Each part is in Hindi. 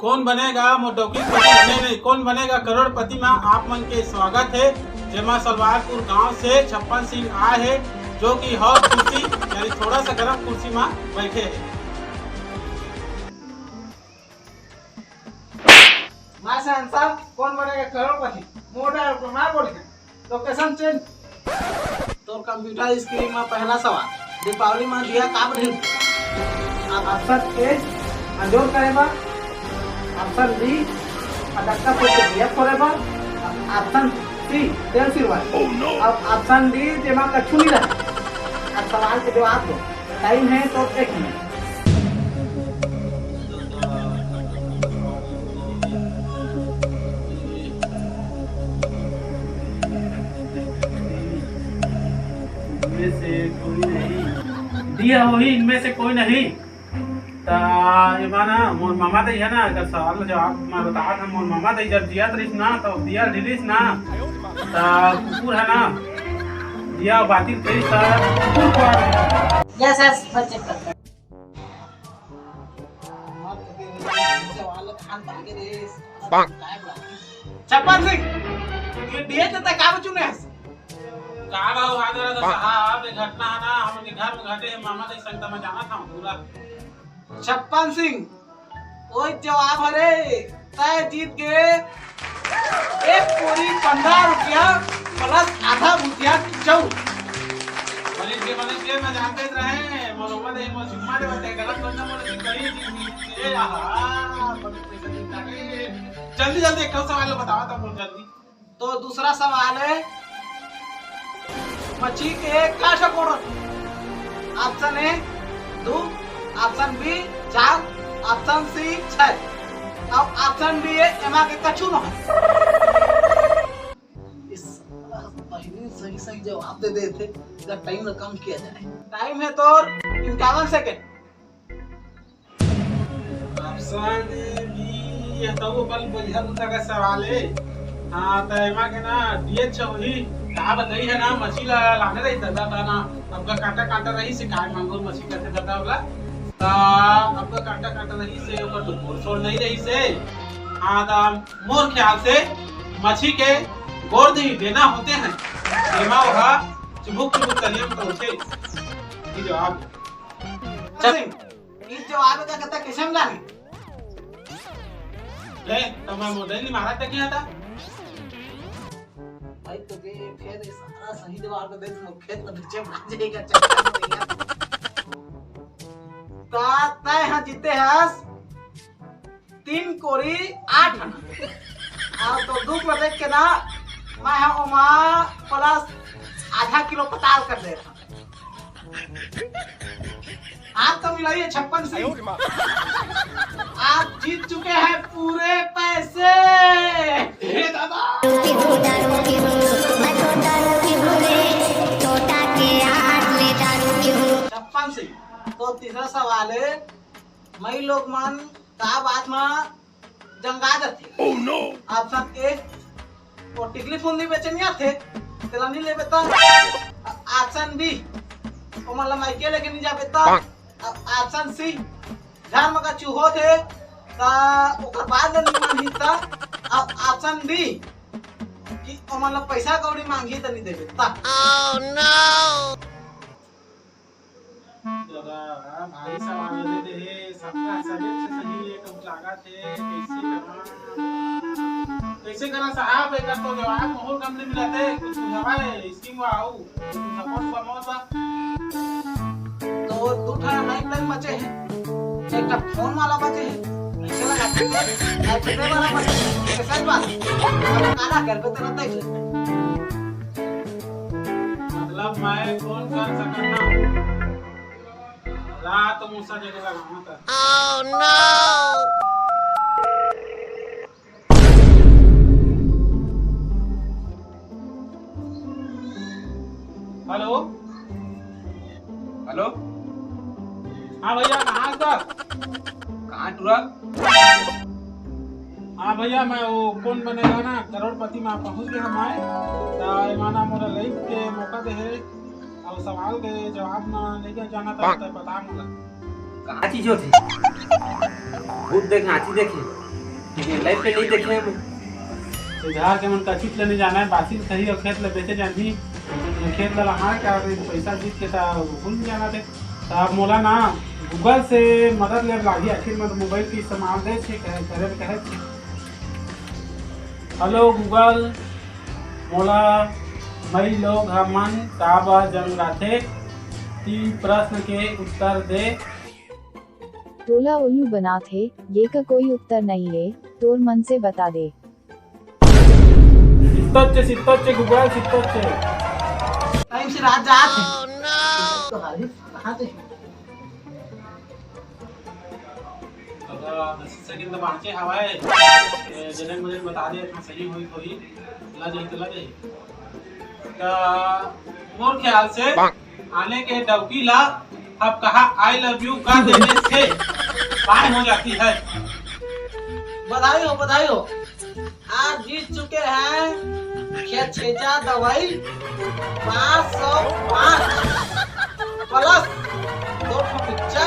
कौन बनेगा मोटौकी नहीं, कौन बनेगा करोड़पति में आप मन के स्वागत है। जेमा सलवारपुर गांव से छप्पन सिंह आए है, जो कि हॉट कुर्सी यानी थोड़ा सा गर्म कुर्सी में बैठे है। साहब कौन बनेगा करोड़पति मोटा मार बोल के लोकेशन चेंज। तो कंप्यूटर स्क्रीन में पहला सवाल दीपावली में दिया काम नहीं। ऑप्शन ए अंजोर करेगा, ऑप्शन बी अडक्का पोते दिया करेगा, ऑप्शन सी तेल सिरवाए अब ऑप्शन डी जेमा कछु नहीं रहा। अब सवाल के जवाब दो, टाइम है तो 1 मिनट। से कोई नहीं दिया हो ही, इनमें से कोई नहीं। ये माना मोर मामा दई है ना, अगर सवाल जवाब मैं बता था मोर मामा दई जब दिया तरीस ना तो दिया रिलीज ना कुकुर है ना, दिया बातिल तेरी सर कुकुर को यस यस बच्चे कर छप्पन सिंह ये दिए तो काम चुने का भाव हाजर है साहब। ये घटना है ना हमने घर में घटे है, मामा दई संगता में जाना था पूरा। छप्पन सिंह कोई जवाब अरे तय जीत गए। एक पूरी 15 रुपया प्लस आधा भुजिया चौ पुलिस के में जानते रहे मोहम्मद है मो जुम्मा दे बते गलत करना मोर कहीं ये आहा जल्दी जल्दी एक सवाल बताओ तो बोल जल्दी। तो दूसरा सवाल है मच्छी के क्या शकोर। Option A 2, option B 4, option C 6 और ऑप्शन डी है एमा के कछु न। इस पहले सही सही जवाब दे देते तो टाइम कम किया जाए। टाइम है तो 51 सेकंड। ऑप्शन बी ये तो बल बुझल तक सवाल है। हां तो एमा के ना डीएच होई का बताई है ना, मछली लाने रही दादा ना आपका कांटा कांटा रही से काय मांगो मछली कैसे दादा वाला ता आपका कांटा कांटा रही से ऊपर तो गोर छोड़ नहीं रही से। हां दा मोर ख्याल से मछली के गोर दी देना होते हैं एमा वहा चुबुक चुबुक तलियम तो उठे। ये जवाब सिंह इस जवाब का कहता कैसे हम जाने ले तमा मोडल नहीं मारा तक क्या था भाई तो के फिर सारा सही जवाब दे तो खेत में नीचे भाग जाएगा चक्कर का तय हां जीते हस 3 कोरी 8 आना और तो दुख में देख के ना मैं हां ओमा प्लस आधा किलो पताल कर दे रहा। आप तो मिलाइए 56 से आप जीत चुके हैं पूरे पैसे। हे दादा छप्पन सिंह तो तीसरा सवाल है मई लोग मन का बात में जंगा जाते। Oh no. ऑप्शन ए वो टिकली फुंदी बेचनिया थे तेला नहीं लेबे त। ऑप्शन बी ओ मन लमाइके लेके नहीं जाबे त। ऑप्शन सी घर में का चूहो थे ता ओकर बाद नहीं हिस्सा। ऑप्शन डी कि ओ मन पैसा कौड़ी मांगी त नहीं देबे त। Oh no. दादा भाई सवाल दे दे सबका सही से सही एक लगा थे कैसे करा साहब। एक तो जवाब माहौल कम नहीं मिलाते कुछ जवाब स्कीम आओ सपोर्ट प्रमोट तो दो ठा माइक लाइन बचे हैं, एक टा फोन वाला बचे है, ऐसे लगाते हैं ऐसे वाला बचे है। कैसा बात अब काला कर पे तेरा देख ले मतलब मैं कौन कर सकता रात मूसा जगह लगाना था। Oh no. हेलो हेलो हाँ भैया कहाँ कहाँ टूरा। हाँ भैया मैं वो कौन बनेगा ना करोड़पति में पहुँच गए हमारे माना मोरा लाइफ के मौका दे है और सवाल के जवाब ना लेके जाना था तो बता मुझे कहाँ चीज होती भूत देखे हाथी देखे लाइफ पे नहीं देखे हम। तो झाड़ के मन कचित लेने जाना है बासी सही और खेत ले बेचे जानी खेत ला लहा क्या पैसा जीत के ता भूल जाना थे तो आप मोला ना गूगल से मदद ले लागी आखिर में मोबाइल की इस्तेमाल दे छे कहे हेलो गूगल मोला मई लोग हमन काब जंगलाथे 3 प्रश्न के उत्तर दे। तोला उल्लू बना थे ये का कोई उत्तर नहीं है तोर मन से बता दे। सित्तोचे गूगल सित्तोचे टाइम से रात जात है तो हाली कहां से अगर 10 सेकंड तो बाँचे हवाए जनक मुझे बता दे इतना सही हुई कोई ला जाए तो मोर ख्याल से आने के डबकी ला अब कहा आई लव यू कर देने से पार हो जाती है। बधाई हो आज जीत चुके हैं खेत छेचा दवाई 505 प्लस 2 पिज्जा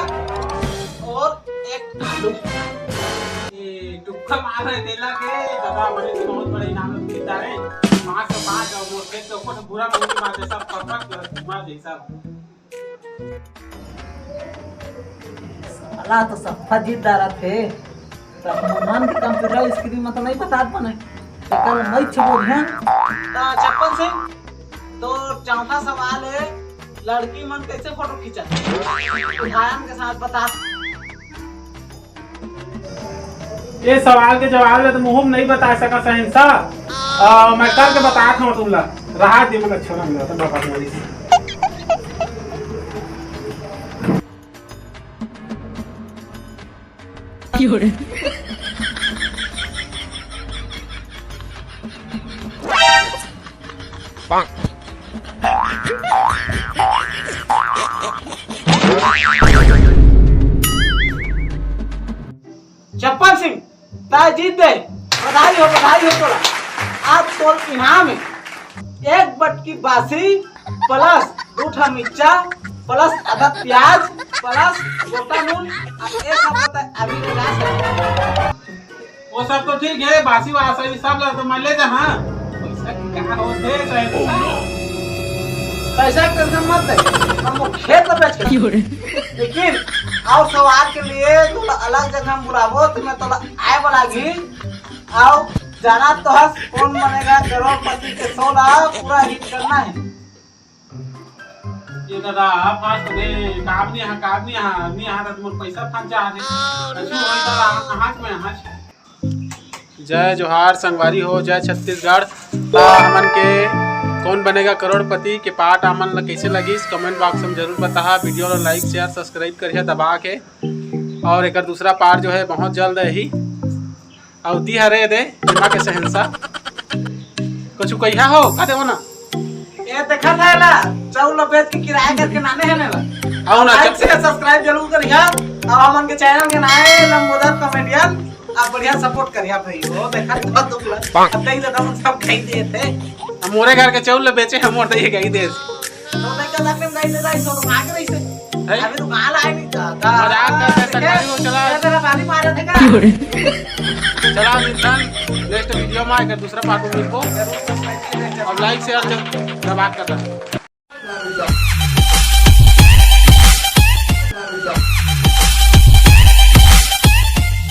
और 1 आलू। ये टुक्का मार रहे तेला के दादा बड़े से बहुत बड़े इनाम जीता है 505 और वो खेत के ऊपर बुरा नहीं मारते सब परफेक्ट मार दे सब। अल्लाह तो सफा जीतदार थे मन के कंप्यूटर स्क्रीन में तो नहीं बता पाने कल मैं छोड़ हैं ता चप्पन सिंह तो चौथा सवाल है लड़की मन कैसे फोटो खींचा उदाहरण के साथ बता। ये सवाल के जवाब में तो मुंह नहीं बता सका शहंशाह मैं करके बताया था तुमला रहा दे मतलब छोड़ा मिला था बाबा मोरी से। चप्पन सिंह ताय जीत गए बधाई हो तोला। आज तोल इनाम है 1 बटकी बासी प्लस 2 मिर्चा प्लस आधा प्याज प्लस गोटा नून और ये सब होता है अभी लगा सकते वो सब तो ठीक है बासी वाला सही सब ला तो मैं ले जा हाँ पैसा क्या होते पैसा टेंशन मत ले हम वो खेत में बेच के लेकिन और सवाल के लिए तो अलग जगह हम बुलाबो तो मैं तो आए वाला घी आओ जाना तो हस कौन बनेगा करोड़पति के 100 लाख पूरा हिट करना है। ये दादा फास्ट दे काम नहीं यहाँ तो तुम पैसा फंस जा दे अच्छी होई दादा हाथ में हाथ। जय जोहार संगवारी हो जय छत्तीसगढ़ हमन के कौन बनेगा करोड़पति के पार्ट हमन ला कैसे लगी कमेंट बॉक्स में जरूर बता। वीडियो ला लाइक शेयर सब्सक्राइब करिए दबा के और एक दूसरा पार्ट जो है बहुत जल्द ही अवधि हरे दे दिमाग के शहंशाह कुछ कहिया हो का देवो ना ये देखा था ला चाउल बेच के किराया करके नाने है ना आओ ना लाइक शेयर सब्सक्राइब जरूर करिया और हमन के चैनल के नाए लंबोदर कॉमेडियन आप बढ़िया सपोर्ट करिया भाई वो देखा तो दुखला अब देख तो हम सब खाई दिए थे मोरे घर के चाउल बेचे हम और दे गई दे तो मैं क्या लगने गई दे रही तो भाग रही से अभी तो कहां लाए नहीं जाता मजाक करते सरकारी हो चला तेरा पानी मारे थे का चला इंसान नेक्स्ट वीडियो में आकर दूसरा पार्ट में मिलको अब लाइक शेयर दबा कर